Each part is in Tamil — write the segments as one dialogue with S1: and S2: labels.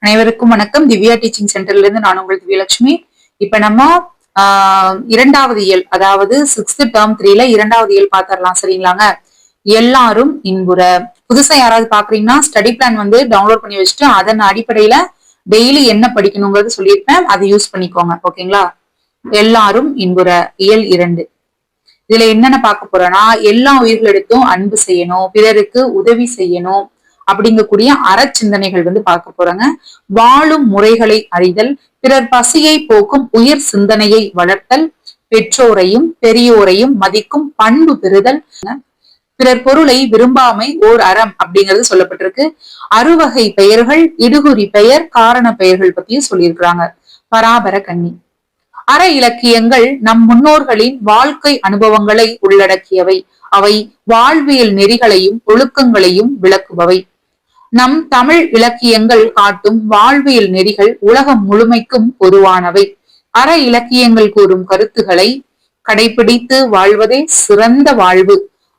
S1: அனைவருக்கும் வணக்கம். திவ்யா டீச்சிங் சென்டர்ல இருந்து நான் உங்கள் திவ்யலட்சுமி. இப்ப நம்ம இரண்டாவது இயல், அதாவது 6th term 3ல இரண்டாவது இயல் பாத்திரலாம். சரிங்களாங்க? எல்லாரும் இன்புற. புதுசா யாராவது பாக்குறீங்கன்னா ஸ்டடி பிளான் வந்து டவுன்லோட் பண்ணி வச்சுட்டு அதன் அடிப்படையில டெய்லி என்ன படிக்கணுங்கிறது சொல்லியிருப்பேன், அதை யூஸ் பண்ணிக்கோங்க. ஓகேங்களா? எல்லாரும் இன்புற இயல் 2. இதுல என்னென்ன பார்க்க போறோம்னா, எல்லா உயிர்களிடத்தும் அன்பு செய்யணும், பிறருக்கு உதவி செய்யணும் அப்படிங்கக்கூடிய அறச்சிந்தனைகள் வந்து பார்க்க போறாங்க. வாழும் முறைகளை அறிதல், பிறர் பசியை போக்கும் உயர் சிந்தனையை வளர்த்தல், பெற்றோரையும் பெரியோரையும் மதிக்கும் பண்பு பெறுதல், பிறர் பொருளை விரும்பாமை ஓர் அறம் அப்படிங்கிறது சொல்லப்பட்டிருக்கு. அறுவகை பெயர்கள், இடுகுறி பெயர், காரண பெயர்கள் பத்தியும் சொல்லியிருக்கிறாங்க. பராபர கன்னி. அற இலக்கியங்கள் நம் முன்னோர்களின் வாழ்க்கை அனுபவங்களை உள்ளடக்கியவை. அவை வாழ்வியல் நெறிகளையும் ஒழுக்கங்களையும் விளக்குபவை. நம் தமிழ் இலக்கியங்கள் காட்டும் வாழ்வியல் நெறிகள் உலகம் முழுமைக்கும் பொதுவானவை. அற இலக்கியங்கள் கூறும் கருத்துக்களை கடைபிடித்து வாழ்வதே சிறந்த வாழ்வு.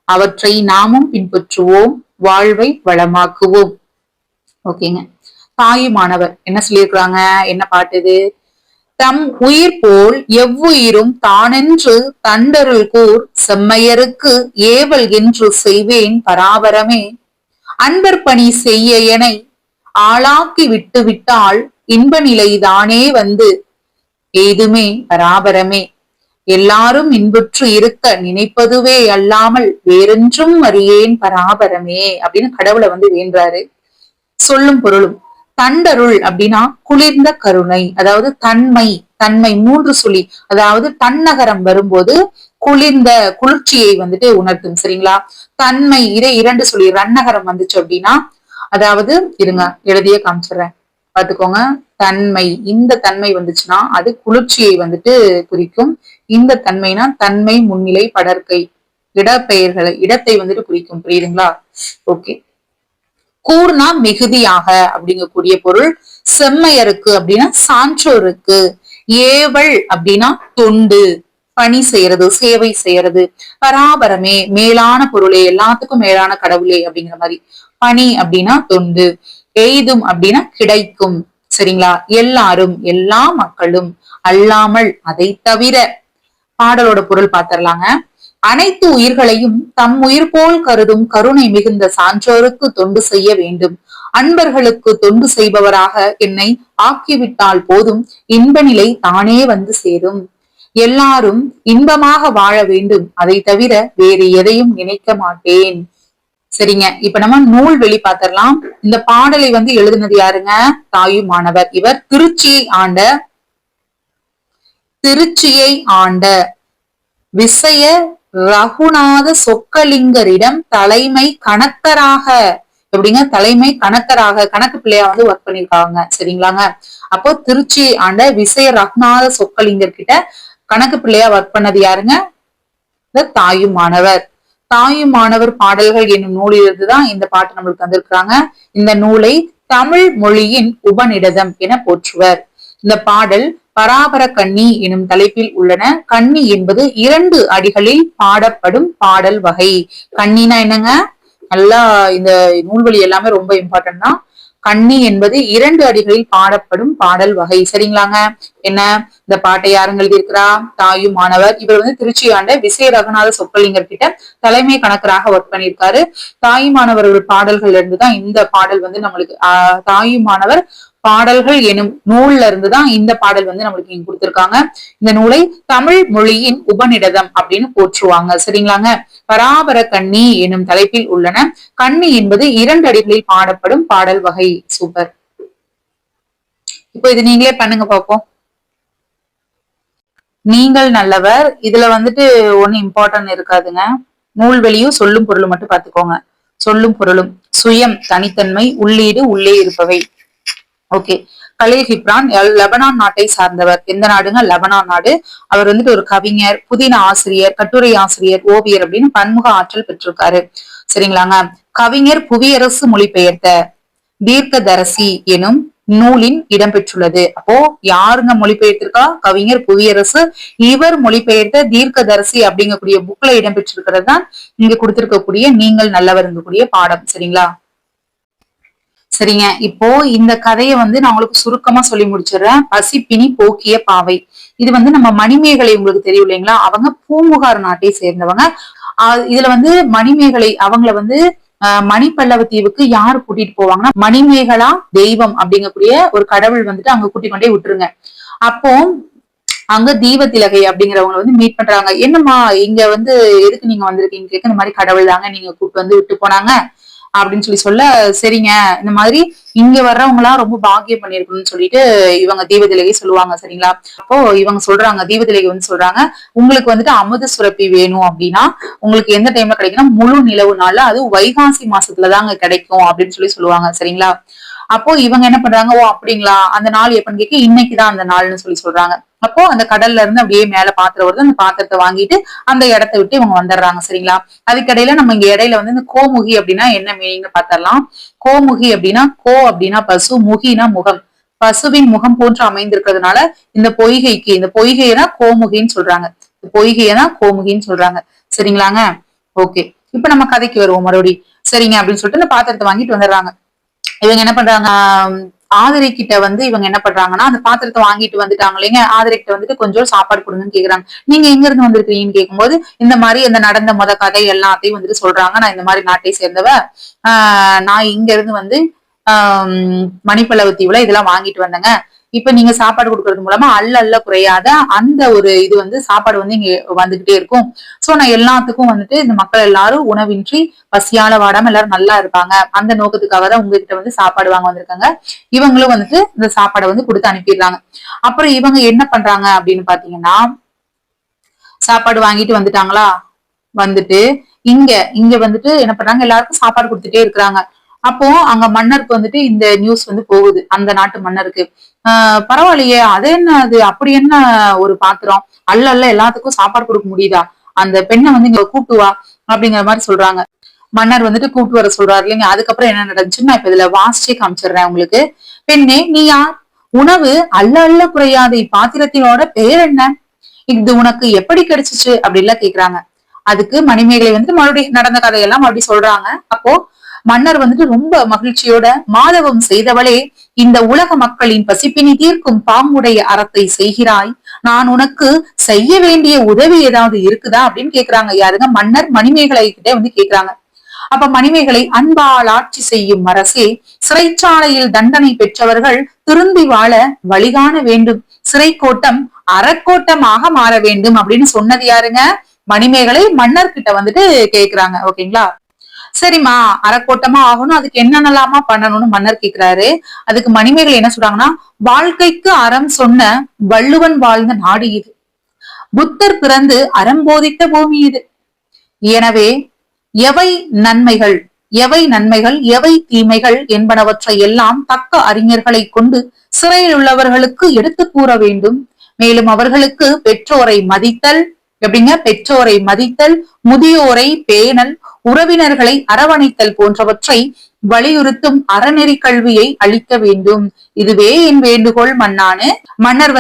S1: அவற்றை நாமும் பின்பற்றுவோம், வாழ்வை வளமாக்குவோம். ஓகேங்க. தாயுமானவர் என்ன சொல்லியிருக்கிறாங்க? என்ன பாட்டு இது? தம் உயிர் போல் எவ்வுயிரும் தானென்று தண்டருள் கூர் செம்மையருக்கு ஏவல் என்று செய்வேன் பராபரமே. அன்பர் பணி செய்ய என ஆளாக்கி விட்டு விட்டால் இன்ப நிலை தானே வந்து ஏதுமே பராபரமே. எல்லாரும் இன்புற்று இருக்க நினைப்பதுவே அல்லாமல் வேறென்றும் அறியேன் பராபரமே அப்படின்னு கடவுளை வந்து வேண்டாரு. சொல்லும் பொருளும், தண்டருள் அப்படின்னா குளிர்ந்த கருணை, அதாவது தன்மை. தன்மை 3 சொல்லி, அதாவது தன்னகரம் வரும்போது குளிர்ந்த குளிர்ச்சியை வந்துட்டு உணர்த்தும். சரிங்களா? தன்மை இதை 2 சொல்லி ரன்னகரம் வந்துச்சு அப்படின்னா, அதாவது இருங்க எழுதிய காமிச்சிடுறேன் பாத்துக்கோங்க. தன்மை, இந்த தன்மை வந்துச்சுன்னா அது குளிர்ச்சியை வந்துட்டு குறிக்கும். இந்த தன்மைனா தன்மை முன்னிலை படற்கை இடப்பெயர்களை இடத்தை வந்துட்டு குறிக்கும். புரியுதுங்களா? ஓகே. கூர்னா மிகுதியாக அப்படிங்கக்கூடிய பொருள். செம்மையருக்கு அப்படின்னா சான்றோருக்கு. ஏவல் அப்படின்னா தொண்டு, பணி செய்யறது, சேவை செய்யறது. பராபரமே மேலான பொருளே, எல்லாத்துக்கும் மேலான கடவுளே அப்படிங்கிற மாதிரி. பணி அப்படின்னா தொண்டு. எய்தும் அப்படின்னா கிடைக்கும். சரிங்களா? எல்லாரும் எல்லா மக்களும், அல்லாமல் அதை தவிர. பாடலோட பொருள் பாத்திரலாங்க. அனைத்து உயிர்களையும் தம் உயிர் போல் கருதும் கருணை மிகுந்த சான்றோருக்கு தொண்டு செய்ய வேண்டும். அன்பர்களுக்கு தொண்டு செய்பவராக என்னை ஆக்கிவிட்டால் போதும், இன்ப நிலை தானே வந்து சேரும். எல்லாரும் இன்பமாக வாழ வேண்டும், அதை தவிர வேறு எதையும் நினைக்க மாட்டேன். சரிங்க. இப்ப நம்ம நூல் வெளி பாத்திரலாம். இந்த பாடலை வந்து எழுதினது யாருங்க? தாயுமானவர். இவர் திருச்சியை ஆண்ட விசய ரகுநாத சொக்கலிங்கரிடம் தலைமை கணக்கராக, எப்படிங்க தலைமை கணக்கராக, கணக்கு பிள்ளையா வந்து ஒர்க் பண்ணிருக்காங்க. சரிங்களாங்க? அப்போ திருச்சியை ஆண்ட விசய ரகுநாத சொக்கலிங்கர் கிட்ட கணக்கு பிள்ளையா ஒர்க் பண்ணது யாருங்க? தாயுமானவர். தாயுமானவர் பாடல்கள் என்னும் நூலிலிருந்துதான் இந்த பாட்டு நம்மளுக்கு தந்திருக்கிறாங்க. இந்த நூலை தமிழ் மொழியின் உபநிடதம் என போற்றுவர். இந்த பாடல் பராபர கன்னி எனும் தலைப்பில் உள்ளன. கன்னி என்பது 2 அடிகளில் பாடப்படும் பாடல் வகை. கன்னினா என்னங்க? நல்லா இந்த நூல்வழி எல்லாமே ரொம்ப இம்பார்ட்டன்ட் தான். கன்னி என்பது 2 அடிகளில் பாடப்படும் பாடல் வகை. சரிங்களாங்க? என்ன இந்த பாட்டை யாருங்க எழுதியிருக்கிறா? தாயுமானவர். இவர் வந்து திருச்சி ஆண்ட விசய ரகுநாத சொக்கலிங்கர் கிட்ட தலைமை கணக்கராக ஒர்க் பண்ணியிருக்காரு. தாயுமானவர்கள் பாடல்கள் இருந்துதான் இந்த பாடல் வந்து நம்மளுக்கு தாயுமானவர் பாடல்கள் எனும் நூல்ல இருந்துதான் இந்த பாடல் வந்து நம்மளுக்கு இங்க கொடுத்திருக்காங்க. இந்த நூலை தமிழ் மொழியின் உபநிடதம் அப்படின்னு போற்றுவாங்க. சரிங்களாங்க? பராபர கன்னி எனும் தலைப்பில் உள்ளன. கன்னி என்பது 2 அடிகளில் பாடப்படும் பாடல் வகை. சூப்பர். இப்போ இது நீங்களே பண்ணுங்க பாப்போம். நீங்கள் நல்லவர். இதுல வந்துட்டு ஒண்ணு இம்பார்ட்டன்ட் இருக்காதுங்க. நூல்வெளியும் சொல்லும் பொருளும் மட்டும் பாத்துக்கோங்க. சொல்லும் பொருளும் சுயம் தனித்தன்மை, உள்ளீடு உள்ளே இருப்பவை. ஓகே. கலீல் கிப்ரான் லெபனான் நாட்டை சார்ந்தவர். எந்த நாடுங்க? லெபனான் நாடு. அவர் வந்துட்டு ஒரு கவிஞர், புதின ஆசிரியர், கட்டுரை ஆசிரியர், ஓவியர் அப்படின்னு பன்முக ஆற்றல் பெற்றிருக்காரு. சரிங்களாங்க? கவிஞர் புவியரசு மொழிபெயர்த்த தீர்க்கதரசி எனும் நூலின் இடம்பெற்றுள்ளது. அப்போ யாருங்க மொழிபெயர்த்திருக்கா? கவிஞர் புவியரசு. இவர் மொழிபெயர்த்த தீர்க்கதரசி அப்படிங்கக்கூடிய புக்ல இடம்பெற்றிருக்கிறது தான் இங்க கொடுத்திருக்கக்கூடிய நீங்கள் நல்லவர் இருக்கக்கூடிய பாடம். சரிங்களா? சரிங்க. இப்போ இந்த கதையை நான் உங்களுக்கு சுருக்கமா சொல்லி முடிச்சிடுறேன். பசிப்பினி போக்கிய பாவை. இது நம்ம மணிமேகலை உங்களுக்கு தெரியும் இல்லைங்களா? அவங்க பூம்புகார் நாட்டை சேர்ந்தவங்க. இதுல மணிமேகலை அவங்கள மணிப்பல்லவ தீவுக்கு யாரு கூட்டிட்டு போவாங்கன்னா மணிமேகலா தெய்வம் அப்படிங்கக்கூடிய ஒரு கடவுள் அங்க கூட்டிக் கொண்டே விட்டுருங்க. அப்போ அங்க தீபத்திலகை அப்படிங்கிறவங்க மீட் பண்றாங்க. என்னம்மா இங்க எதுக்கு நீங்க வந்திருக்கீங்க கேட்க, இந்த மாதிரி கடவுள் தாங்க நீங்க கூப்பிட்டு விட்டு போனாங்க அப்படின்னு சொல்ல, சரிங்க இந்த மாதிரி இங்க வர்றவங்க எல்லாம் ரொம்ப பாக்கியம் பண்ணிருக்கணும்னு சொல்லிட்டு இவங்க தீபத்திலகை சொல்லுவாங்க. சரிங்களா? அப்போ இவங்க சொல்றாங்க, தீபத்திலகை சொல்றாங்க, உங்களுக்கு அமுத சுரப்பி வேணும் அப்படின்னா உங்களுக்கு எந்த டைம்ல கிடைக்கும்னா முழு நிலவு நாள்ல, அது வைகாசி மாசத்துலதாங்க கிடைக்கும் அப்படின்னு சொல்லுவாங்க. சரிங்களா? அப்போ இவங்க என்ன பண்றாங்க, ஓ அப்படிங்களா, அந்த நாள் எப்பன்னு கேட்க இன்னைக்குதான் அந்த நாள்னு சொல்றாங்க. அப்போ அந்த கடல்ல இருந்து அப்படியே மேல பாத்திரம் வருது, அந்த பாத்திரத்தை வாங்கிட்டு அந்த இடத்த விட்டு இவங்க வந்துடுறாங்க. சரிங்களா? அதுக்கிடையில நம்ம இங்க இடையில இந்த கோமுகி அப்படின்னா என்ன மீனிங்னு பாத்திரலாம். கோமுகி அப்படின்னா கோ அப்படின்னா பசு, முகினா முகம், பசுவின் முகம் போன்று அமைந்திருக்கிறதுனால இந்த பொய்கைதான் கோமுகின்னு சொல்றாங்க. பொய்கையதான் கோமுகின்னு சொல்றாங்க. சரிங்களாங்க? ஓகே, இப்ப நம்ம கதைக்கு வருவோம் மறுபடி. சரிங்க அப்படின்னு சொல்லிட்டு இந்த பாத்திரத்தை வாங்கிட்டு வந்துடுறாங்க. இவங்க என்ன பண்றாங்க, ஆதிரை கிட்ட இவங்க என்ன பண்றாங்கன்னா அந்த பாத்திரத்தை வாங்கிட்டு வந்துட்டாங்க இல்லைங்க. ஆதிரை கிட்ட கொஞ்சம் சாப்பாடு கொடுங்கன்னு கேக்குறாங்க. நீங்க எங்க இருந்து வந்திருக்கீங்கன்னு கேட்கும்போது இந்த மாதிரி இந்த நடந்த கதை எல்லாத்தையும் சொல்றாங்க. நான் இந்த மாதிரி நாட்டை சேர்ந்தவ, நான் இங்க இருந்து மணிப்பல்லவ தீவுல இதெல்லாம் வாங்கிட்டு வந்தேங்க. இப்ப நீங்க சாப்பாடு கொடுக்கறது மூலமா அல்ல குறையாத அந்த ஒரு இது சாப்பாடு இங்க வந்துகிட்டே இருக்கும். சோ நான் எல்லாத்துக்கும் இந்த மக்கள் எல்லாரும் உணவின்றி பசியால வாடாம எல்லாரும் நல்லா இருப்பாங்க, அந்த நோக்கத்துக்காக தான் உங்ககிட்ட சாப்பாடு வாங்க வந்திருக்காங்க. இவங்களும் இந்த சாப்பாடை கொடுத்து அனுப்பிடுறாங்க. அப்புறம் இவங்க என்ன பண்றாங்க அப்படின்னு பாத்தீங்கன்னா, சாப்பாடு வாங்கிட்டு வந்துட்டாங்களா, வந்துட்டு இங்க என்ன பண்றாங்க, எல்லாருக்கும் சாப்பாடு கொடுத்துட்டே இருக்கிறாங்க. அப்போ அங்க மன்னருக்கு இந்த நியூஸ் போகுது, அந்த நாட்டு மன்னருக்கு. பரவாயில்லையே, அது என்ன, அது அப்படி என்ன ஒரு பாத்திரம், அல்ல எல்லாத்துக்கும் சாப்பாடு கொடுக்க முடியுதா, அந்த பெண்ணை இங்க கூப்பிட்டு வா அப்படிங்கிற மாதிரி சொல்றாங்க. மன்னர் கூப்பிட்டு வர சொல்றாரு இல்லைங்க. அதுக்கப்புறம் என்ன நடந்துச்சுன்னு நான் இப்ப இதுல வாசிச்சே காமிச்சிடுறேன் உங்களுக்கு. பெண்ணே நீ யார், உணவு அல்ல குறையாத இப்பாத்திரத்தினோட பேர் என்ன, இது உனக்கு எப்படி கிடைச்சிச்சு அப்படி எல்லாம் கேக்குறாங்க. அதுக்கு மணிமேகலை மறுபடியும் நடந்த கதையெல்லாம் மறுபடியும் சொல்றாங்க. அப்போ மன்னர் ரொம்ப மகிழ்ச்சியோட, மாதவம் செய்தவளே, இந்த உலக மக்களின் பசிப்பினி தீர்க்கும் பாம்புடைய அறத்தை செய்கிறாய், நான் உனக்கு செய்ய வேண்டிய உதவி ஏதாவது இருக்குதா அப்படின்னு கேக்குறாங்க. யாருங்க, மன்னர் மணிமேகலை கிட்ட கேக்குறாங்க. அப்ப மணிமேகலை, அன்பால் ஆட்சி செய்யும் அரசே, சிறைச்சாலையில் தண்டனை பெற்றவர்கள் திரும்பி வாழ வழிகாண வேண்டும், சிறை கோட்டம் அறக்கோட்டமாக மாற வேண்டும் அப்படின்னு சொன்னது யாருங்க, மணிமேகலை மன்னர் கிட்ட கேக்குறாங்க. ஓகேங்களா? சரிம்மா, அறக்கோட்டமா ஆகணும், அதுக்கு என்னென்னலாமா பண்ணணும்னு மன்னர் கேக்குறாரு. அதுக்கு மணிமேகலை என்ன சொல்றாங்கன்னா, வாழ்க்கைக்கு அறம் சொன்ன வள்ளுவன் வாழ்ந்த நாடு இது, புத்தர் பிறந்து அறம் போதித்த பூமி இது. எனவே எவை நன்மைகள் எவை தீமைகள் என்பனவற்றை எல்லாம் தக்க அறிஞர்களை கொண்டு சிறையில் உள்ளவர்களுக்கு எடுத்து கூற வேண்டும். மேலும் அவர்களுக்கு பெற்றோரை மதித்தல், எப்படிங்க, பெற்றோரை மதித்தல், முதியோரை பேணல், உறவினர்களை அரவணைத்தல் போன்றவற்றை வலியுறுத்தும் அறநெறி கல்வியை அளிக்க வேண்டும். இதுவே என் வேண்டுகோள் மன்னானு. மன்னர்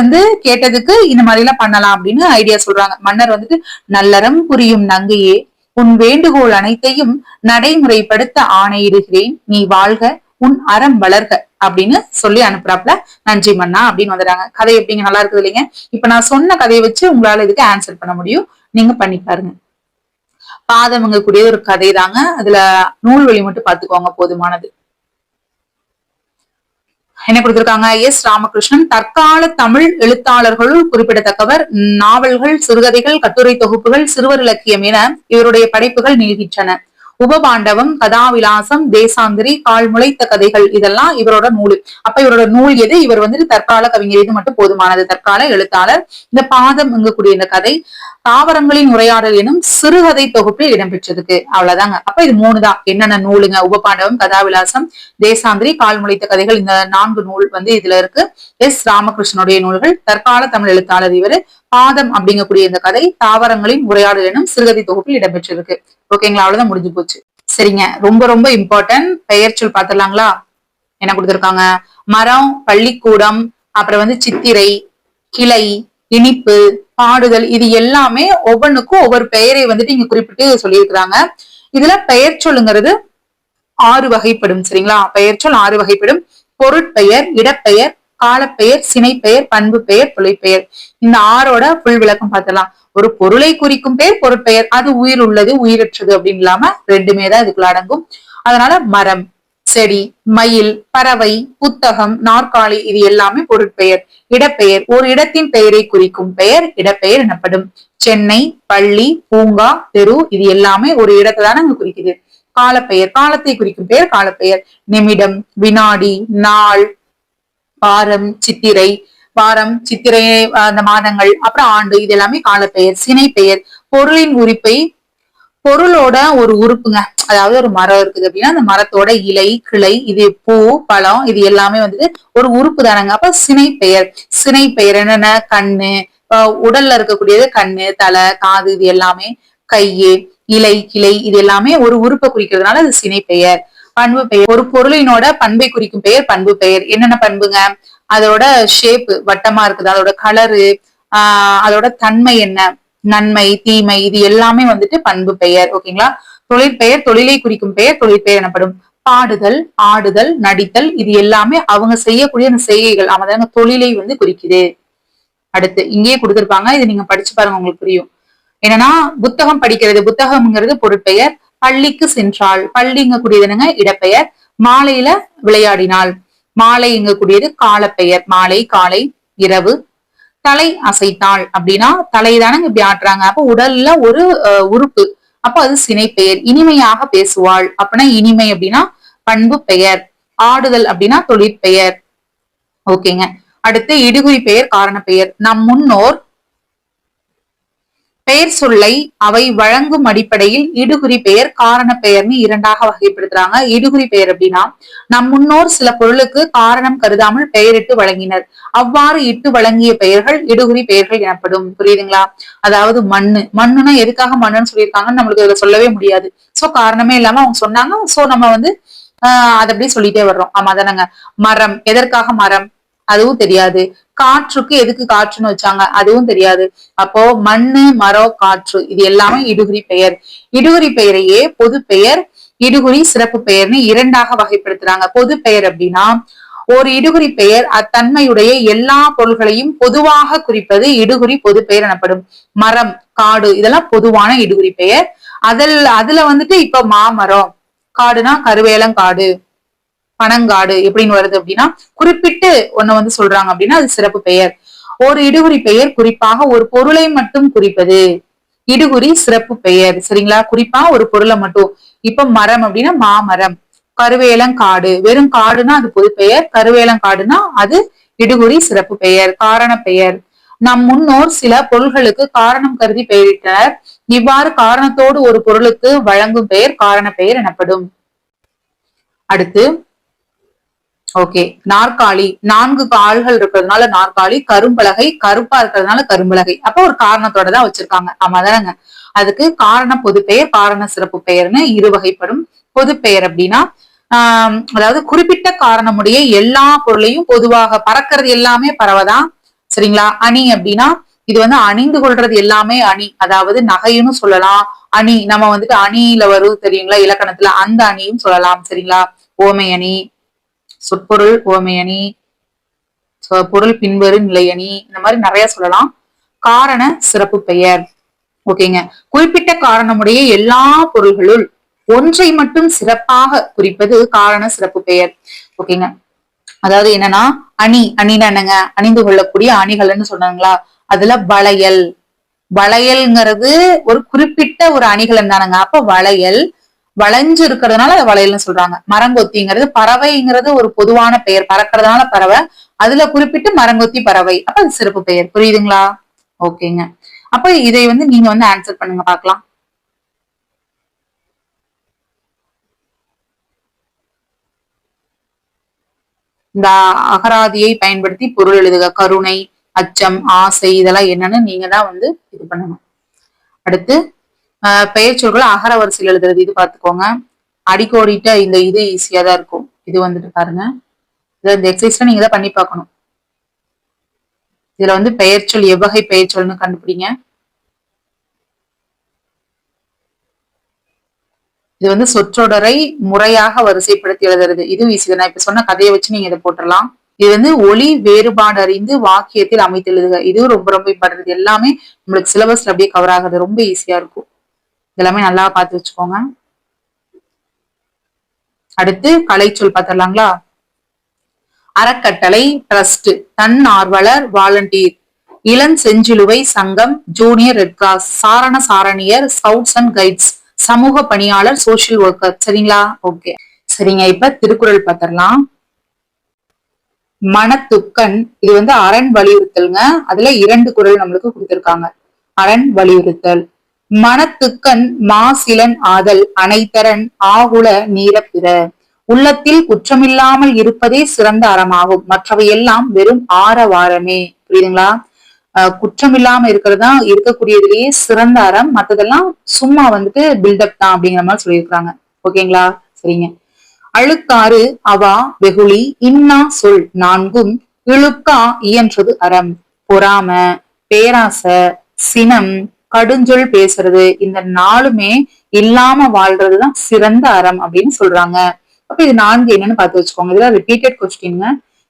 S1: கேட்டதுக்கு இந்த மாதிரி எல்லாம் பண்ணலாம் அப்படின்னு ஐடியா சொல்றாங்க. மன்னர் நல்லறம் புரியும் நங்கையே, உன் வேண்டுகோள் அனைத்தையும் நடைமுறைப்படுத்த ஆணையிடுகிறேன், நீ வாழ்க, உன் அறம் வளர்க அப்படின்னு சொல்லி அனுப்புறாப்ல. நன்றி மன்னா அப்படின்னு வந்துடுறாங்க. கதை எப்படிங்க, நல்லா இருக்குது இல்லைங்க? இப்ப நான் சொன்ன கதையை வச்சு உங்களால இதுக்கு ஆன்சர் பண்ண முடியும், நீங்க பண்ணி பாருங்க. பாதவங்க கூடிய ஒரு கதை தாங்க, அதுல நூல் வழி மட்டும் பாத்துக்கோங்க, போதுமானது. என்ன கொடுத்திருக்காங்க, எஸ் ராமகிருஷ்ணன். தற்கால தமிழ் எழுத்தாளர்களுள் குறிப்பிடத்தக்கவர். நாவல்கள், சிறுகதைகள், கட்டுரை தொகுப்புகள், சிறுவர் இலக்கியம் என இவருடைய படைப்புகள் நீள்கின்றன. உபபாண்டவம், கதாவிலாசம், தேசாந்திரி, கால் முளைத்த கதைகள் இதெல்லாம் இவரோட நூல். அப்ப இவரோட நூல் எது, இவர் தற்கால கவிஞர், இது மட்டும் போதுமானது. தற்கால எழுத்தாளர். இந்த பாதம் கூடிய இந்த கதை தாவரங்களின் உரையாடல் எனும் சிறுகதை தொகுப்பில் இடம்பெற்றிருக்கு. அவ்வளவுதாங்க. அப்ப இது 3 தான். என்னென்ன நூலுங்க, உபபாண்டவம், கதாவிலாசம், தேசாந்திரி, கால் முளைத்த கதைகள், இந்த 4 நூல் இதுல இருக்கு. எஸ் ராமகிருஷ்ணனுடைய நூல்கள். தற்கால தமிழ் எழுத்தாளர் இவரு. பாதம் அப்படிங்கக்கூடிய இந்த கதை தாவரங்களின் உரையாடல் எனும் சிறுகதை தொகுப்பில் இடம்பெற்றிருக்கு. ஓகேங்களா? அவ்வளவுதான், முடிஞ்சு போச்சு. சரிங்க, ரொம்ப ரொம்ப இம்பார்ட்டன்ட். பெயர் சொல் பாத்துடலாங்களா? என்ன கொடுத்திருக்காங்க, மரம், பள்ளிக்கூடம், அப்புறம் சித்திரை, கிளை, இனிப்பு, பாடுதல், இது எல்லாமே ஒவ்வொன்றுக்கும் ஒவ்வொரு பெயரை இங்க குறிப்பிட்டு சொல்லியிருக்கிறாங்க. இதுல பெயர் சொல்லுங்கிறது ஆறு வகைப்படும். சரிங்களா? பெயர்ச்சொல் ஆறு வகைப்படும். பொருட்பெயர், இடப்பெயர், காலப்பெயர், சினைப்பெயர், பண்பு பெயர், தொழிற்பெயர். இந்த ஆறோட புல் விளக்கம் பார்த்தலாம். ஒரு பொருளை குறிக்கும் பெயர் பொருட்பெயர், அது உயிர் உள்ளது உயிரற்றது அப்படின்னு இல்லாம ரெண்டுமே தான் இதுக்குள்ள அடங்கும். அதனால மரம், செடி, மயில், பறவை, புத்தகம், நாற்காலி இது எல்லாமே பொருட்பெயர். இடப்பெயர் ஒரு இடத்தின் பெயரை குறிக்கும் பெயர் இடப்பெயர் எனப்படும். சென்னை, பள்ளி, பூங்கா, தெரு இது எல்லாமே ஒரு இடத்தை தானே அங்க குறிக்குது. காலப்பெயர் காலத்தை குறிக்கும் பெயர் காலப்பெயர். நிமிடம், வினாடி, நாள், வாரம், சித்திரை, வாரம், சித்திரை, அந்த மாதங்கள், அப்புறம் ஆண்டு இது எல்லாமே காலப்பெயர். சினை பெயர் பொருளின் உரிப்பை பொருளோட ஒரு உறுப்புங்க. அதாவது ஒரு மரம் இருக்குது அப்படின்னா அந்த மரத்தோட இலை, கிளை, இது பூ, பழம் இது எல்லாமே வந்துட்டு ஒரு உறுப்பு தானங்க. அப்ப சினை பெயர். சினை பெயர் என்னென்ன? கண்ணு, உடல்ல இருக்கக்கூடியது கண்ணு, தலை, காது இது எல்லாமே. கையு, இலை, கிளை இது எல்லாமே ஒரு உறுப்பை குறிக்கிறதுனால அது சினை பெயர். பண்பு பெயர் ஒரு பொருளினோட பண்பை குறிக்கும் பெயர் பண்பு பெயர். என்னென்ன பண்புங்க? அதோட ஷேப்பு வட்டமா இருக்குது, அதோட கலரு, அதோட தன்மை என்ன, நன்மை, தீமை இது எல்லாமே வந்துட்டு பண்பு பெயர். ஓகேங்களா? தொழிற்பெயர் தொழிலை குறிக்கும் பெயர் தொழிற்பெயர் எனப்படும். பாடுதல், ஆடுதல், நடித்தல் இது எல்லாமே அவங்க செய்யக்கூடிய அந்த செய்கைகள் அவங்க தொழிலை வந்து குறிக்குது. அடுத்து இங்கேயே கொடுத்திருப்பாங்க, இது நீங்க படிச்சு பாருங்க உங்களுக்கு புரியும். என்னன்னா புத்தகம் படிக்கிறது, புத்தகம்ங்கிறது பொருட்பெயர். பள்ளிக்கு சென்றாள், பள்ளிங்க கூடியது என்னங்க? இடப்பெயர். மாலையில விளையாடினாள், மாலை இங்க கூடியது காலப்பெயர். மாலை, காலை, இரவு. தலை அசைத்தாள் அப்படின்னா தலைதானங்க இப்படி ஆட்டுறாங்க, அப்ப உடல்ல ஒரு உறுப்பு, அப்ப அது சினை பெயர். இனிமையாக பேசுவாள் அப்படின்னா இனிமை அப்படின்னா பண்பு பெயர். ஆடுதல் அப்படின்னா தொழிற்பெயர். ஓகேங்க. அடுத்து இடுகுறி பெயர் காரண பெயர். நம் முன்னோர் பெயர் சொல்லை அவை வழங்கும் அடிப்படையில் இடுகுறி பெயர் காரண பெயர்னு இரண்டாக வகைப்படுத்துறாங்க. இடுகுறி பெயர் அப்படின்னா நம் முன்னோர் சில பொருளுக்கு காரணம் கருதாமல் பெயரிட்டு வழங்கினர், அவ்வாறு இட்டு வழங்கிய பெயர்கள் இடுகுறி பெயர்கள் எனப்படும். புரியுதுங்களா? அதாவது மண்ணு, மண்ணுன்னா எதுக்காக மண்ணுன்னு சொல்லியிருக்காங்கன்னு நம்மளுக்கு இதுல சொல்லவே முடியாது. சோ காரணமே இல்லாம அவங்க சொன்னாங்க. சோ நம்ம வந்து அதை அப்படியே சொல்லிட்டே வர்றோம். ஆமா தானங்க. மரம் எதற்காக மரம் அதுவும் தெரியாது. காற்றுக்கு எதுக்கு காற்றுன்னு வச்சாங்க அதுவும் தெரியாது. அப்போ மண்ணு, மரம், காற்று இது எல்லாமே இடுகுறி பெயர். இடுகுறி பெயரையே பொது பெயர், இடுகுறி சிறப்பு பெயர்னு இரண்டாக வகைப்படுத்துறாங்க. பொது பெயர் அப்படின்னா ஒரு இடுகுறி பெயர் அத்தன்மையுடைய எல்லா பொருள்களையும் பொதுவாக குறிப்பது இடுகுறி பொது பெயர் எனப்படும். மரம், காடு இதெல்லாம் பொதுவான இடுகுறி பெயர். அதுல வந்துட்டு இப்ப மாமரம், காடுனா கருவேலங்காடு, பனங்காடு எப்படின்னு வருது அப்படின்னா குறிப்பிட்டு ஒண்ணு வந்து சொல்றாங்க அப்படின்னா அது சிறப்பு பெயர். ஒரு இடுகுறி பெயர் குறிப்பாக ஒரு பொருளை மட்டும் குறிப்பது இடுகுறி சிறப்பு பெயர். சரிங்களா? குறிப்பா ஒரு பொருளை மட்டும். இப்ப மரம் அப்படின்னா மாமரம், கருவேலங்காடு வெறும் காடுனா அது பொது பெயர், கருவேலங்காடுனா அது இடுகுறி சிறப்பு பெயர் காரண பெயர். நம் முன்னோர் சில பொருள்களுக்கு காரணம் கருதி பெயரிட்டனர், இவ்வாறு காரணத்தோடு ஒரு பொருளுக்கு வழங்கும் பெயர் காரண பெயர் எனப்படும். அடுத்து ஓகே, நாற்காலி 4 கால்கள் இருக்கிறதுனால நாற்காலி, கரும்பலகை கருப்பா இருக்கிறதுனால கரும்பலகை. அப்ப ஒரு காரணத்தோட தான் வச்சிருக்காங்க. ஆமா தானங்க. அதுக்கு காரண பொது பெயர் காரண சிறப்பு பெயர்னு இரு வகைப்படும். பொது பெயர் அப்படின்னா அதாவது குறிப்பிட்ட காரணமுடைய எல்லா பொருளையும் பொதுவாக பறக்கிறது எல்லாமே பறவைதான். சரிங்களா? அணி அப்படின்னா இது வந்து அணிந்து கொள்றது எல்லாமே அணி, அதாவது நகைன்னு சொல்லலாம். அணி நம்ம வந்துட்டு அணியில வரும் தெரியுங்களா இலக்கணத்துல, அந்த அணியும் சொல்லலாம். சரிங்களா? ஓமை அணி, சொற்பொருள் ஓமையணி, பொருள் பின்வரு நிலையணி, இந்த மாதிரி நிறைய சொல்லலாம். காரண சிறப்பு பெயர். ஓகேங்க. குறிப்பிட்ட காரணமுடைய எல்லா பொருள்களுள் ஒன்றை மட்டும் சிறப்பாக குறிப்பது காரண சிறப்பு பெயர். ஓகேங்க. அதாவது என்னன்னா அணி, அணினா என்னங்க? அணிந்து கொள்ளக்கூடிய அணிகள்னு சொன்னாங்களா? அதுல வளையல், வளையல்ங்கிறது ஒரு குறிப்பிட்ட ஒரு அணிகலன் தானங்க. அப்ப வளையல் வளைஞ்சு இருக்கிறதுனால அதை வளையல்னு சொல்றாங்க. மரங்கொத்திங்கிறது பறவைங்கிறது ஒரு பொதுவான பெயர், பறக்கிறதுனால பறவை, அதுல குறிப்பிட்டு மரங்கொத்தி பறவை, அப்ப அது சிறப்பு பெயர். புரியுதுங்களா? ஓகேங்க. அப்ப இதை வந்து நீங்க வந்து ஆன்சர் பண்ணுங்க பாக்கலாம். இந்த அகராதியை பயன்படுத்தி பொருள் எழுதுக. கருணை, அச்சம், ஆசை இதெல்லாம் என்னன்னு நீங்க தான் வந்து இது பண்ணணும். அடுத்து பெயர் சொற்கள் அகர வரிசையில் எழுதுறது, இது பார்த்துக்கோங்க. அடிக்கோடிட்ட இந்த இது ஈஸியா தான் இருக்கும். இது வந்துட்டு பாருங்க, இந்த எக்ஸசைஸ்ல நீங்க தான் பண்ணி பார்க்கணும். இதுல வந்து பெயர் சொல் எவ்வகை பெயர் சொல்னு கண்டுபிடிங்க. இது வந்து சொற்றொடரை முறையாக வரிசைப்படுத்தி எழுதுறது. இதுவும் ஈஸி தான். இப்ப சொன்ன கதையை வச்சு நீங்க இதை போட்டுடலாம். இது வந்து ஒலி வேறுபாடு அறிந்து வாக்கியத்தில் அமைத்து எழுதுக. இதுவும் ரொம்ப ரொம்ப இம்பார்ட்டன்ட். எல்லாமே நம்மளுக்கு சிலபஸ்ல அப்படியே கவர் ஆகுது. ரொம்ப ஈஸியா இருக்கும். எல்லாமே நல்லா பார்த்து வச்சுக்கோங்க. அடுத்து கலைச்சொல் பார்த்துடலாங்களா? அறக்கட்டளை, ட்ரஸ்ட், தன்னார்வலர், வாலண்டியர், இளஞ்செஞ்சிலுவை சங்கம், ஜூனியர் ரெட் கிராஸ், சாரண சாரணியர், ஸ்கவுட்ஸ் அண்ட் கைட்ஸ், சமூக பணியாளர், சோசியல் ஒர்க்கர். சரிங்களா? ஓகே, சரிங்க. இப்ப திருக்குறள் பார்த்திடலாம். மனத்துக்கண், இது வந்து அரண் வலியுறுத்தல்ங்க. அதுல 2 குறள் நம்மளுக்கு கொடுத்திருக்காங்க. அரண் வலியுறுத்தல். மனத்துக்கண் மாசிலன் ஆதல் அனைத்தரன் ஆகுல நீரப்பிற. உள்ளத்தில் குற்றமில்லாமல் இருப்பதே சிறந்த அறமாகும், மற்றவை எல்லாம் வெறும் ஆரவாரமே. புரியுதுங்களா? குற்றம் இல்லாம இருக்கிறதா இருக்கக்கூடியதுலயே சிறந்த அறம், மத்ததெல்லாம் சும்மா வந்துட்டு பில்டப் தான் அப்படிங்கிற மாதிரி சொல்லியிருக்காங்க. ஓகேங்களா? சரிங்க. அழுக்காறு அவா வெகுளி இன்னா சொல் 4ம் இழுக்கா இயன்றது அறம். பொறாம, பேராசை, சினம், கடுஞ்சொல் பேசுறது, இந்த 4மே இல்லாம வாழ்றதுதான் சிறந்த அறம் அப்படின்னு சொல்றாங்க. அப்ப இது 4 என்னன்னு பார்த்து வச்சுக்கோங்க. இதுல ரிப்பீட்டட் கொஸ்டின்ங்க.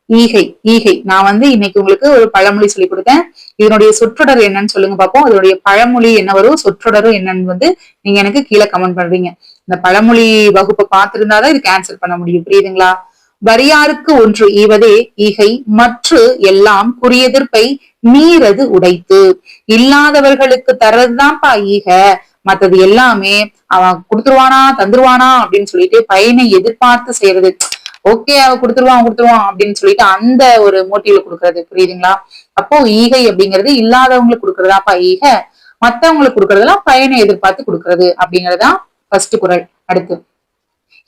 S1: ஈகை. ஈகை நான் வந்து இன்னைக்கு உங்களுக்கு ஒரு பழமொழி சொல்லி கொடுத்தேன். இதனுடைய சொற்றொடர் என்னன்னு சொல்லுங்க பார்ப்போம். அதனுடைய பழமொழி என்ன வரும், சொற்றொடரும் என்னன்னு வந்து நீங்க எனக்கு கீழே கமெண்ட் பண்றீங்க. இந்த பழமொழி வகுப்பை பார்த்திருந்தாதான் இதுக்கு ஆன்சர் பண்ண முடியும். புரியுதுங்களா? வரியாருக்கு ஒன்று ஈவதே ஈகை, மற்ற எல்லாம் குறியெதிர்ப்பை மீறது உடைத்து. இல்லாதவர்களுக்கு தர்றதுதான்ப்பா ஈக, மத்தது எல்லாமே அவன் கொடுத்துருவானா தந்துருவானா அப்படின்னு சொல்லிட்டு பயனை எதிர்பார்த்து செய்யறது. ஓகே, அவ கொடுத்துருவான் அப்படின்னு சொல்லிட்டு அந்த ஒரு மோட்டிவ்ல கொடுக்கறது. புரியுதுங்களா? அப்போ ஈகை அப்படிங்கிறது இல்லாதவங்களுக்கு கொடுக்கறதாப்பா ஈக, மத்தவங்களுக்கு கொடுக்கறதெல்லாம் பயனை எதிர்பார்த்து கொடுக்கறது அப்படிங்கறதுதான் ஃபர்ஸ்ட் குறள். அடுத்து,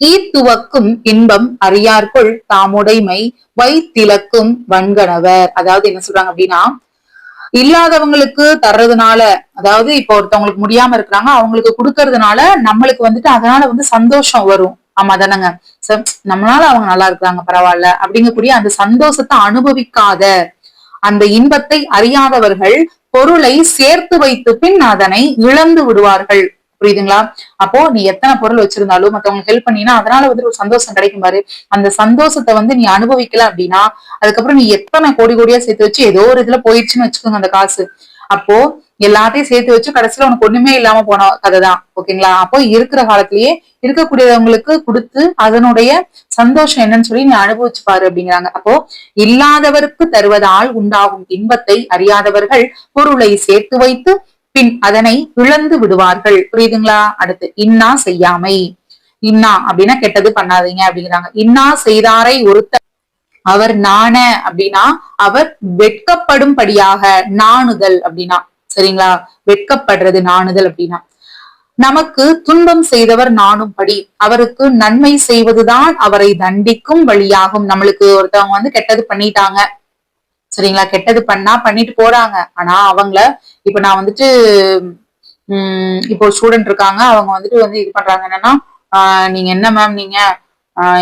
S1: ஈத்துவக்கும் இன்பம் அறியார்கொள் தாமுடைமை வைத்திலக்கும் வன்கணவர். அதாவது என்ன சொல்றாங்க அப்படின்னா, இல்லாதவங்களுக்கு தர்றதுனால, அதாவது இப்ப ஒருத்தவங்களுக்கு முடியாம இருக்கிறாங்க, அவங்களுக்கு கொடுக்கறதுனால நம்மளுக்கு வந்துட்டு அதனால வந்து சந்தோஷம் வரும். ஆமா தானங்க? நம்மளால அவங்க நல்லா இருக்கிறாங்க பரவாயில்ல அப்படிங்கக்கூடிய அந்த சந்தோஷத்தை அனுபவிக்காத, அந்த இன்பத்தை அறியாதவர்கள் பொருளை சேர்த்து வைத்து பின் அதனை இழந்து விடுவார்கள். புரியுதுங்களா? அப்போ நீ எத்தனை பொருள் வச்சிருந்தாலும் மத்தவங்களுக்கு ஹெல்ப் பண்ணினா அதனால வந்து ஒரு சந்தோஷம் கிடைக்கும் பாரு. அந்த சந்தோஷத்தை வந்து நீ அனுபவிக்கல அப்படின்னா அதுக்கப்புறம் நீ எத்தனை கோடி கோடியா சேர்த்து வச்சு ஏதோ ஒரு இதுல போயிடுச்சுன்னு வச்சுக்கோங்க அந்த காசு. அப்போ எல்லாத்தையும் சேர்த்து வச்சு கடைசியில உனக்கு ஒண்ணுமே இல்லாம போன கதைதான். ஓகேங்களா? அப்போ இருக்கிற காலத்திலேயே இருக்கக்கூடியவங்களுக்கு கொடுத்து அதனுடைய சந்தோஷம் என்னன்னு சொல்லி நீ அனுபவிச்சு பாரு அப்படிங்கிறாங்க. அப்போ இல்லாதவருக்கு தருவதால் உண்டாகும் இன்பத்தை அறியாதவர்கள் பொருளை சேர்த்து வைத்து பின் அதனை இழந்து விடுவார்கள். புரியுதுங்களா? அடுத்து, இன்னா செய்யாமை. இன்னா அப்படின்னா கெட்டது பண்ணாதீங்க அப்படிங்கிறாங்க. இன்னா செய்தாரை ஒருத்த அவர் நாண அப்படின்னா அவர் வெட்கப்படும்படியாக நாணுதல் அப்படின்னா. சரிங்களா? வெட்கப்படுறது நாணுதல் அப்படின்னா. நமக்கு துன்பம் செய்தவர் நாணும்படி அவருக்கு நன்மை செய்வதுதான் அவரை தண்டிக்கும் வழியாகும். நம்மளுக்கு ஒருத்தவங்க வந்து கெட்டது பண்ணிட்டாங்க, சரிங்களா? கெட்டது பண்ணிட்டு போறாங்க. ஆனா அவங்கள இப்ப நான் வந்துட்டு இப்போ ஸ்டூடெண்ட் இருக்காங்க, அவங்க வந்துட்டு வந்து இது பண்றாங்க என்னன்னா, நீங்க என்ன மேம் நீங்க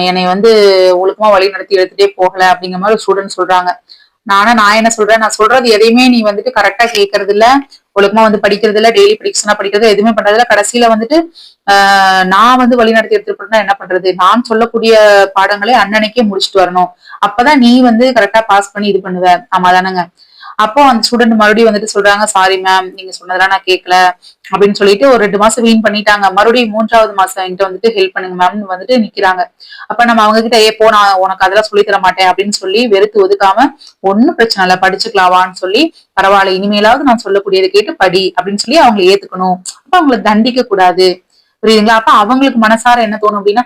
S1: என்னை வந்து ஒழுக்கமா வழி நடத்தி எடுத்துட்டே போகல அப்படிங்கிற மாதிரி ஸ்டூடெண்ட் சொல்றாங்க. நான் என்ன சொல்றேன், நான் சொல்றது எதையுமே நீ வந்துட்டு கரெக்டா கேட்கறது இல்ல, ஒழுக்கமா வந்து படிக்கிறது இல்ல, டெய்லி ப்ரிடிக்ஷனா படிக்கிறது எதுவுமே பண்றதுல, கடைசியில வந்துட்டு நான் வந்து வழி நடத்தி எடுத்துட்டு போறேன்னா என்ன பண்றது? நான் சொல்லக்கூடிய பாடங்களை அன்னன்னைக்கே முடிச்சுட்டு வரணும். அப்பதான் நீ வந்து கரெக்டா பாஸ் பண்ணி இது பண்ணுவ. ஆமா தானங்க? அப்போ அந்த ஸ்டூடெண்ட் மறுபடியும் வந்துட்டு சொல்றாங்க, சாரி மேம் நீங்க சொன்னதெல்லாம் நான் கேட்கல அப்படின்னு சொல்லிட்டு ஒரு 2 மாசம் வீண் பண்ணிட்டாங்க. மறுபடியும் 3வது மாசம் என்கிட்ட வந்துட்டு ஹெல்ப் பண்ணுங்க மேம் வந்துட்டு நிக்கிறாங்க. அப்ப நம்ம அவங்க கிட்ட போ நான் உனக்கு அதெல்லாம் சொல்லி தர மாட்டேன் அப்படின்னு சொல்லி வெறுத்து ஒதுக்காம, ஒன்னும் பிரச்சனை இல்ல படிச்சுக்கலாவான்னு சொல்லி, பரவாயில்ல இனிமேலாவது நான் சொல்லக்கூடியதை கேட்டு படி அப்படின்னு சொல்லி அவங்களை ஏத்துக்கணும். அப்ப அவங்களை தண்டிக்க கூடாது. புரியுதுங்களா? அப்ப அவங்களுக்கு மனசார என்ன தோணும் அப்படின்னா,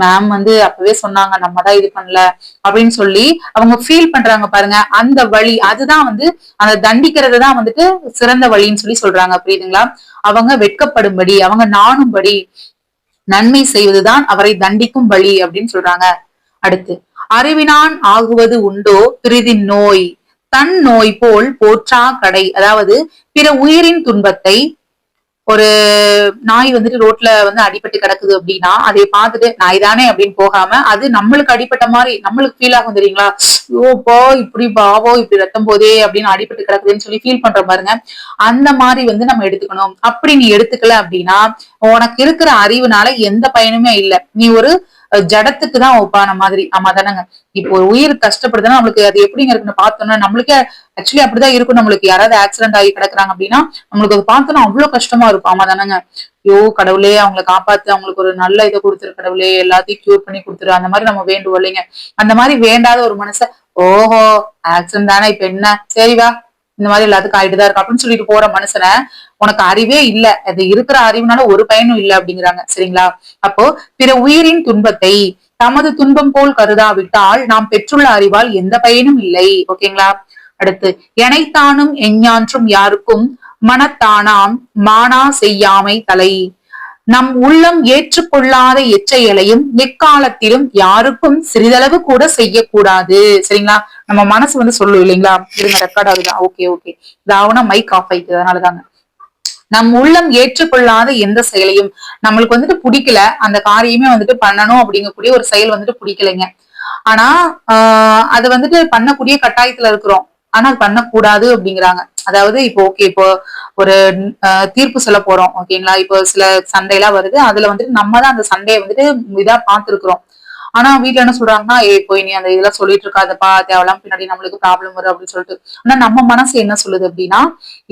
S1: மேம் வந்து அப்பவே சொன்னாங்க நம்ம தான் இது பண்ணல அப்படின்னு சொல்லி அவங்க ஃபீல் பண்றாங்க பாருங்க. அந்த வழி அதுதான் வந்து அந்த தண்டிக்கிறது தான் வந்துட்டு சிறந்த வழின்னு சொல்லி சொல்றாங்க. புரியுதுங்களா? அவங்க வெட்கப்படும்படி, அவங்க நாணும்படி நன்மை செய்வதுதான் அவரை தண்டிக்கும் வழி அப்படின்னு சொல்றாங்க. அடுத்து, அறிவினான் ஆகுவது உண்டோ பிரிதின் நோய், தன் நோய் போல் போற்றா கடை. அதாவது பிற உயிரின் துன்பத்தை ஒரு நாய் வந்துட்டு ரோட்ல வந்து அடிபட்டு கிடக்குது அப்படின்னா அதை பார்த்துட்டு நாய் தானே அப்படின்னு போகாம அது நம்மளுக்கு அடிப்பட்ட மாதிரி நம்மளுக்கு ஃபீல் ஆகும் தெரியுங்களா, ஓப்போ இப்படி பாவோ இப்படி ரத்தம் போதே அப்படின்னு அடிபட்டு கிடக்குதுன்னு சொல்லி ஃபீல் பண்ற பாருங்க. அந்த மாதிரி வந்து நம்ம எடுத்துக்கணும். அப்படி நீ எடுத்துக்கல அப்படின்னா உனக்கு இருக்கிற அறிவுனால எந்த பயனுமே இல்லை. நீ ஒரு ஜடத்துக்கு தான் ஒப்பான மாதிரி. ஆமா தானங்க. இப்போ ஒரு உயிர் கஷ்டப்படுதுன்னா நம்மளுக்கு அது எப்படிங்க இருக்குன்னு பார்த்தோம்னா நம்மளுக்கே ஆக்சுவலி அப்படிதான் இருக்கும். நம்மளுக்கு யாராவது ஆக்சிடென்ட் ஆகி கிடக்குறாங்க அப்படின்னா நம்மளுக்கு அது பார்த்தோம்னா அவ்வளவு கஷ்டமா இருக்கும். ஆமா தானங்க. ஐயோ கடவுளே அவங்களை காப்பாத்து, அவங்களுக்கு ஒரு நல்ல இதை கொடுத்துரு கடவுளே, எல்லாத்தையும் கியூர் பண்ணி கொடுத்துரு, அந்த மாதிரி நம்ம வேண்டுவோம் இல்லைங்க. அந்த மாதிரி வேண்டாத ஒரு மனச ஓஹோ ஆக்சிடென்ட் தானே இப்ப என்ன சரி வா இந்த மாதிரி எல்லாத்துக்கும் ஆயிட்டுதான் இருக்கு அப்படின்னு சொல்லிட்டு போற மனுஷனை உனக்கு அறிவே இல்ல, அது இருக்கிற அறிவுனால ஒரு பயனும் இல்லை அப்படிங்கிறாங்க. சரிங்களா. அப்போ பிற உயிரின் துன்பத்தை தமது துன்பம் போல் கருதாவிட்டால் நாம் பெற்றுள்ள அறிவால் எந்த பயனும் இல்லை. ஓகேங்களா. அடுத்து எனைத்தானும் எஞ்ஞான்றும் யாருக்கும் மனத்தானாம் மானா செய்யாமை தலை. நம் உள்ளம் ஏற்றுக்கொள்ளாத எச்சைகளையும் எக்காலத்திலும் யாருக்கும் சிறிதளவு கூட செய்யக்கூடாது. சரிங்களா. நம்ம மனசு வந்து சொல்லும் இல்லைங்களா, இருங்க ரெக்கார்ட் ஆகுதா, ஓகே ஓகே இதாவனா மைக் ஆஃப் ஆயிடுது அதனாலதாங்க. நம் உள்ளம் ஏற்றுக்கொள்ளாத எந்த செயலையும் நம்மளுக்கு வந்துட்டு பிடிக்கல, அந்த காரியமே வந்துட்டு பண்ணணும் அப்படிங்கக்கூடிய ஒரு செயல் வந்துட்டு பிடிக்கலைங்க. ஆனா அது வந்துட்டு பண்ணக்கூடிய கட்டாயத்துல இருக்கிறோம், ஆனா அது பண்ணக்கூடாது அப்படிங்கிறாங்க. அதாவது இப்போ ஓகே இப்போ ஒரு தீர்ப்பு சொல்ல போறோம் ஓகேங்களா. இப்போ சில சண்டையெல்லாம் வருது, அதுல வந்துட்டு நம்ம தான் அந்த சண்டையை வந்துட்டு இதா பார்த்திருக்கிறோம். ஆனா வீட்டுல என்ன சொல்றாங்கன்னா போய் நீ அந்த இதெல்லாம் சொல்லிட்டு இருக்காதப்பா, தேவலாம் பின்னாடி நம்மளுக்கு ப்ராப்ளம் வரும் அப்படின்னு சொல்லிட்டு. ஆனா நம்ம மனசு என்ன சொல்லுது அப்படின்னா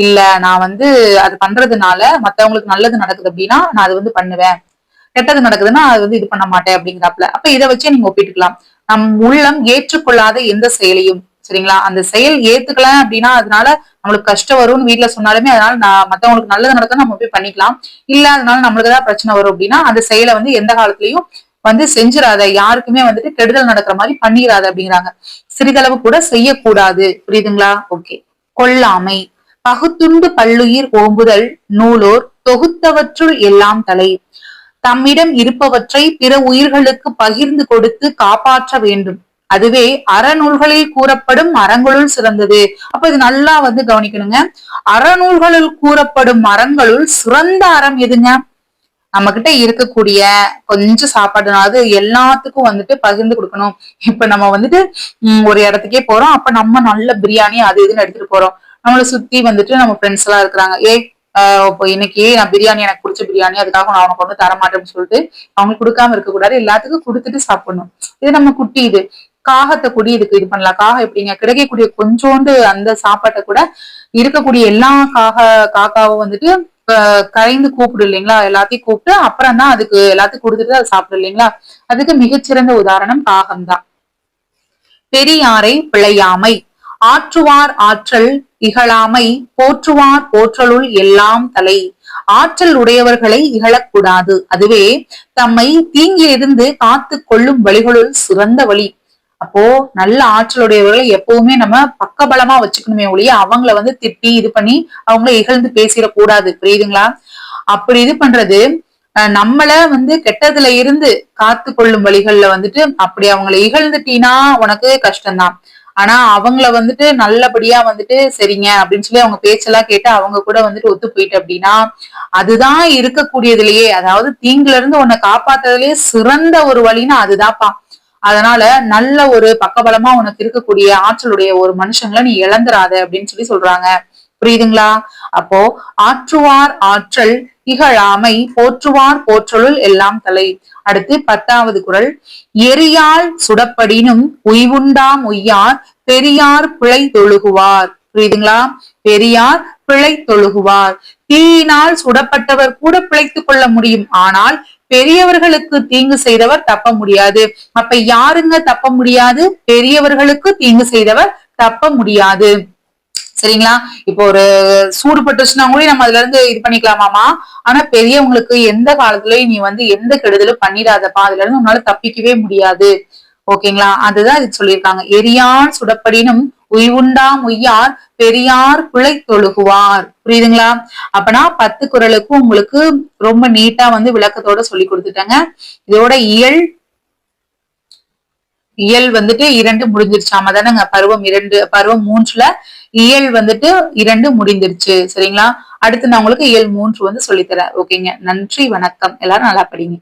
S1: இல்ல நான் வந்து அது பண்றதுனால மத்தவங்களுக்கு நல்லது நடக்குது அப்படின்னா நான் அது வந்து பண்ணுவேன், கெட்டது நடக்குதுன்னா அது வந்து இது பண்ண மாட்டேன் அப்படிங்கிறாப்ல. அப்ப இதை வச்சே நீங்க ஒப்பிட்டுக்கலாம். நம் உள்ளம் ஏற்றுக்கொள்ளாத எந்த செயலையும், சரிங்களா, அந்த செயல் ஏத்துக்கல அப்படின்னா அதனால நம்மளுக்கு கஷ்டம் வரும்னு வீட்டுல சொன்னாலுமே அதனால நான் மத்தவங்களுக்கு நல்லது நடக்கும் நம்ம போய் பண்ணிக்கலாம். இல்ல அதனால நம்மளுக்கு ஏதாவது பிரச்சனை வரும் அப்படின்னா அந்த செயலை வந்து எந்த காலத்திலயும் வந்து செஞ்சிடாத, யாருக்குமே வந்துட்டு கெடுதல் நடக்கிற மாதிரி பண்ணிடாத அப்படிங்கிறாங்க. சிறிதளவு கூட செய்யக்கூடாது. புரியுதுங்களா. ஓகே. கொல்லாமை பகுத்துண்டு பல்லுயிர் ஓம்புதல் நூலோர் தொகுத்தவற்றுள் எல்லாம் தலை. தம்மிடம் இருப்பவற்றை பிற உயிர்களுக்கு பகிர்ந்து கொடுத்து காப்பாற்ற வேண்டும், அதுவே அறநூல்களில் கூறப்படும் அறங்களுள் சிறந்தது. அப்ப இது நல்லா வந்து கவனிக்கணுங்க. அறநூல்களில் கூறப்படும் அறங்களுள் சிறந்த அறம் எதுங்க? நம்ம கிட்ட இருக்கக்கூடிய கொஞ்சம் சாப்பாடுனாவது எல்லாத்துக்கும் வந்துட்டு பகிர்ந்து கொடுக்கணும். இப்ப நம்ம வந்துட்டு ஒரு இடத்துக்கே போறோம், அப்ப நம்ம நல்ல பிரியாணி அது இதுன்னு எடுத்துட்டு போறோம். நம்மளை சுத்தி வந்துட்டு நம்ம ஃப்ரெண்ட்ஸ் எல்லாம் இருக்கிறாங்க, இப்போ இன்னைக்கு நான் பிரியாணி எனக்கு பிடிச்ச பிரியாணி அதுக்காக நான் அவனுக்கு வந்து தரமாட்டேன்னு சொல்லிட்டு அவங்களுக்கு கொடுக்காம இருக்க கூடாது, எல்லாத்துக்கும் கொடுத்துட்டு சாப்பிடணும். இது நம்ம குட்டி இது காகத்தை கூடி இதுக்கு இது பண்ணலாம். காகம் எப்படிங்க கிடைக்கக்கூடிய கொஞ்சோண்டு அந்த சாப்பாட்டை கூட இருக்கக்கூடிய எல்லா காக்காவும் வந்துட்டு கரைந்து கூப்பிடு இல்லைங்களா, எல்லாத்தையும் கூப்பிட்டு அப்புறம் தான் அதுக்கு எல்லாத்தையும் கொடுத்துட்டு அதை சாப்பிடு இல்லைங்களா. அதுக்கு மிகச்சிறந்த உதாரணம் காகம்தான். பெரியாரை பிழையாமை ஆற்றுவார் ஆற்றல் இகழாமை போற்றுவார் போற்றலுள் எல்லாம் தலை. ஆற்றல் உடையவர்களை இகழக்கூடாது, அதுவே தம்மை தீங்கிலிருந்து காத்து கொள்ளும் வழிகளுள் சிறந்த வழி. அப்போ நல்ல ஆற்றலுடையவர்களை எப்பவுமே நம்ம பக்கபலமா வச்சுக்கணுமே ஒழிய அவங்கள வந்து திட்டி இது பண்ணி அவங்கள இகழ்ந்து பேசிடக்கூடாது. புரியுதுங்களா. அப்படி இது பண்றது நம்மள வந்து கெட்டதுல இருந்து காத்து கொள்ளும் வழிகள்ல வந்துட்டு அப்படி அவங்களை இகழ்ந்துட்டீங்கன்னா உனக்கு கஷ்டம்தான். ஆனா அவங்கள வந்துட்டு நல்லபடியா வந்துட்டு சரிங்க அப்படின்னு சொல்லி அவங்க பேச்செல்லாம் கேட்டு அவங்க கூட வந்துட்டு ஒத்து போயிட்டு அப்படின்னா அதுதான் இருக்கக்கூடியதுலயே, அதாவது தீங்குல இருந்து உன்னை காப்பாத்துறதுலயே சிறந்த ஒரு வழின்னா அதுதான்ப்பா. அதனால நல்ல ஒரு பக்கபலமா உனக்கு இருக்கக்கூடிய ஆற்றலுடைய ஒரு மனுஷங்களை நீ இழந்துராத அப்படின்னு சொல்லி சொல்றாங்க. புரியுதுங்களா. அப்போ ஆற்றுவார் ஆற்றல் இகழாமை போற்றுவார் போற்றலுள் எல்லாம் தலை. அடுத்து 10வது குறள். எரியால் சுடப்படினும் உய்வுண்டாம் உய்யார் பெரியார் பிழை தொழுகுவார். புரியுதுங்களா. பெரியார் பிழை தொழுகுவார். தீயினால் சுடப்பட்டவர் கூட பிழைத்துக் கொள்ள முடியும், ஆனால் பெரியவர்களுக்கு தீங்கு செய்தவர் தப்ப முடியாது. அப்ப யாருங்க தப்ப முடியாது? பெரியவர்களுக்கு தீங்கு செய்தவர் தப்ப முடியாது. சரிங்களா. இப்போ ஒரு சூடு பட்டுச்சுன்னா கூட நம்ம அதுல இருந்து இது பண்ணிக்கலாமாமா. ஆனா பெரியவங்களுக்கு எந்த காலத்துலயும் நீ வந்து எந்த கெடுதலும் பண்ணிடாதப்பா, அதுல இருந்து உன்னால தப்பிக்கவே முடியாது. ஓகேங்களா. அதுதான் இது சொல்லியிருக்காங்க. எரியான் சுடப்படினும் உய்வுண்டாம் உய்யார் பெரியார் பிழை தொழுகுவார். புரியுதுங்களா. அப்பனா 10 குறளுக்கும் உங்களுக்கு ரொம்ப நீட்டா வந்து விளக்கத்தோட சொல்லி கொடுத்துட்டாங்க. இதோட இயல் வந்துட்டு 2 முடிஞ்சிருச்சாம தானேங்க, பருவம் 2 பருவம் 3ல இயல் வந்துட்டு 2 முடிந்துருச்சு. சரிங்களா? அடுத்து நான் உங்களுக்கு இயல் 3 வந்து சொல்லித்தரேன். ஓகேங்க. நன்றி, வணக்கம். எல்லாரும் நல்லா படிங்க.